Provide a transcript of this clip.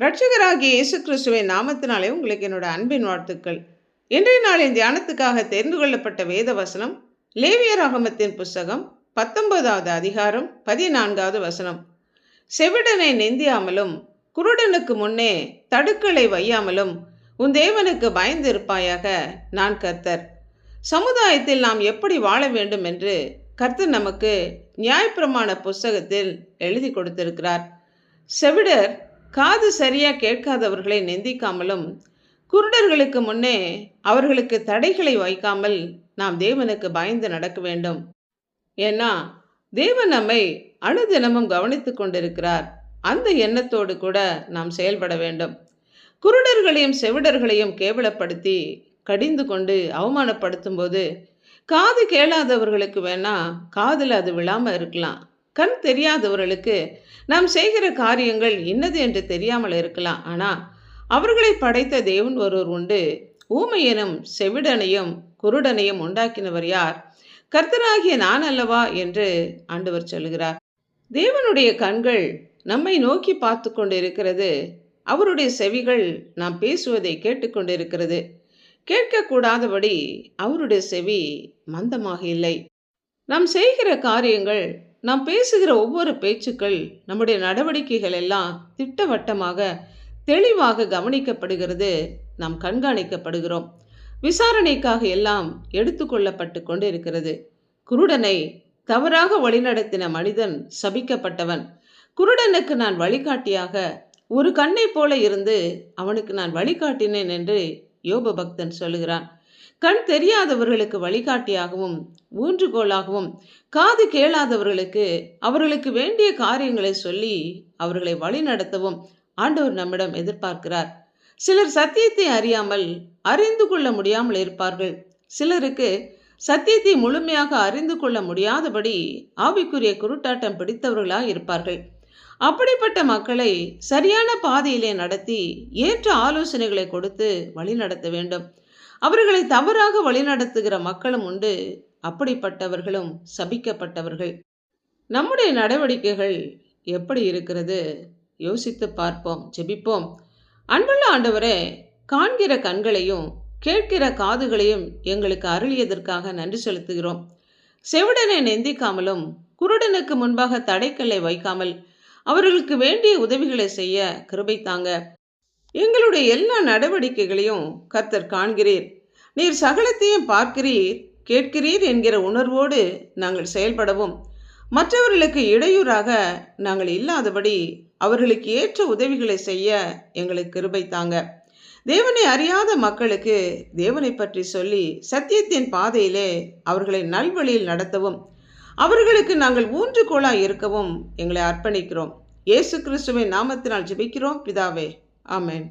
இரட்சகராகிய இயேசு கிறிஸ்துவின் நாமத்தினாலே உங்களுக்கு என்னோட அன்பின் வாழ்த்துக்கள். இன்றைய நாளின் தியானத்துக்காக தெரிந்து கொள்ளப்பட்ட வேத வசனம் லேவியராகமத்தின் புஸ்தகம் 19வது அதிகாரம் 14வது வசனம். செவிடனை நெந்தியாமலும் குருடனுக்கு முன்னே தடுக்களை வையாமலும் உன் தேவனுக்கு பயந்து இருப்பாயாக, நான் கர்த்தர். சமுதாயத்தில் நாம் எப்படி வாழ வேண்டும் என்று கர்த்தர் நமக்கு நியாயப்பிரமாண புஸ்தகத்தில் எழுதி கொடுத்திருக்கிறார். செவிடர் காது சரியா கேட்காதவர்களை நிந்திக்காமலும் குருடர்களுக்கு முன்னே அவர்களுக்கு தடைகளை வைக்காமல் நாம் தேவனுக்கு பயந்து நடக்க வேண்டும். ஏன்னா தேவன் நம்மை அனுதினமும் கவனித்து கொண்டிருக்கிறார். அந்த எண்ணத்தோடு கூட நாம் செயல்பட வேண்டும். குருடர்களையும் செவிடர்களையும் கேவலப்படுத்தி கடிந்து கொண்டு அவமானப்படுத்தும் போது காது கேளாதவர்களுக்கு வேணா காதில் அது விழாம இருக்கலாம். கண் தெரியாதவர்களுக்கு நாம் செய்கிற காரியங்கள் இன்னது என்று தெரியாமல் இருக்கலாம். ஆனால் அவர்களை படைத்த தேவன் ஒருவர் உண்டு. ஊமையனும் செவிடனையும் குருடனையும் உண்டாக்கினவர் யார்? கர்த்தராகிய நான் அல்லவா என்று ஆண்டவர் சொல்கிறார். தேவனுடைய கண்கள் நம்மை நோக்கி பார்த்து கொண்டிருக்கிறது. அவருடைய செவிகள் நாம் பேசுவதை கேட்டுக்கொண்டிருக்கிறது. கேட்கக்கூடாதபடி அவருடைய செவி மந்தமாக இல்லை. நாம் செய்கிற காரியங்கள், நாம் பேசுகிற ஒவ்வொரு பேச்சுக்கள், நம்முடைய நடவடிக்கைகள் எல்லாம் திட்டவட்டமாக தெளிவாக கவனிக்கப்படுகிறது. நாம் கண்காணிக்கப்படுகிறோம். விசாரணைக்காக எல்லாம் எடுத்துக்கொள்ளப்பட்டு கொண்டிருக்கிறது. குருடனை தவறாக வழிநடத்தின மனிதன் சபிக்கப்பட்டவன். குருடனுக்கு நான் வழிகாட்டியாக ஒரு கண்ணை போல இருந்து அவனுக்கு நான் வழிகாட்டினேன் என்று யோபு பக்தன் சொல்லுகிறான். கண் தெரியாதவர்களுக்கு வழிகாட்டியாகவும் ஊன்றுகோலாகவும், காது கேளாதவர்களுக்கு அவர்களுக்கு வேண்டிய காரியங்களை சொல்லி அவர்களை வழிநடத்தவும் ஆண்டவர் நம்மிடம் எதிர்பார்க்கிறார். சிலர் சத்தியத்தை அறியாமல் அறிந்து கொள்ள முடியாமல் இருப்பார்கள். சிலருக்கு சத்தியத்தை முழுமையாக அறிந்து கொள்ள முடியாதபடி ஆவிக்குரிய குருட்டாட்டம் பிடித்தவர்களாக இருப்பார்கள். அப்படிப்பட்ட மக்களை சரியான பாதையிலே நடத்தி ஏற்ற ஆலோசனைகளை கொடுத்து வழிநடத்த வேண்டும். அவர்களை தவறாக வழிநடத்துகிற மக்களும் உண்டு. அப்படிப்பட்டவர்களும் சபிக்கப்பட்டவர்கள். நம்முடைய நடவடிக்கைகள் எப்படி இருக்கிறது? யோசித்து பார்ப்போம், ஜெபிப்போம். அன்புள்ள ஆண்டவரே, காண்கிற கண்களையும் கேட்கிற காதுகளையும் எங்களுக்கு அருளியதற்காக நன்றி செலுத்துகிறோம். செவிடனை நிந்திக்காமலும் குருடனுக்கு முன்பாக தடைக்கல்லை வைக்காமல் அவர்களுக்கு வேண்டிய உதவிகளை செய்ய கிருபை தாங்க. எங்களுடைய எல்லா நடவடிக்கைகளையும் கர்த்தர் காண்கிறீர். நீர் சகலத்தையும் பார்க்கிறீர், கேட்கிறீர் என்கிற உணர்வோடு நாங்கள் செயல்படவும், மற்றவர்களுக்கு இடையூறாக நாங்கள் இல்லாதபடி அவர்களுக்கு ஏற்ற உதவிகளை செய்ய எங்களுக்கு கிருபை தாங்க. தேவனை அறியாத மக்களுக்கு தேவனை பற்றி சொல்லி சத்தியத்தின் பாதையிலே அவர்களை நல்வழியில் நடத்தவும், அவர்களுக்கு நாங்கள் ஊன்றுகோலாய் இருக்கவும் எங்களை அர்ப்பணிக்கிறோம். இயேசு கிறிஸ்துவின் நாமத்தினால் ஜெபிக்கிறோம் பிதாவே, ஆமென்.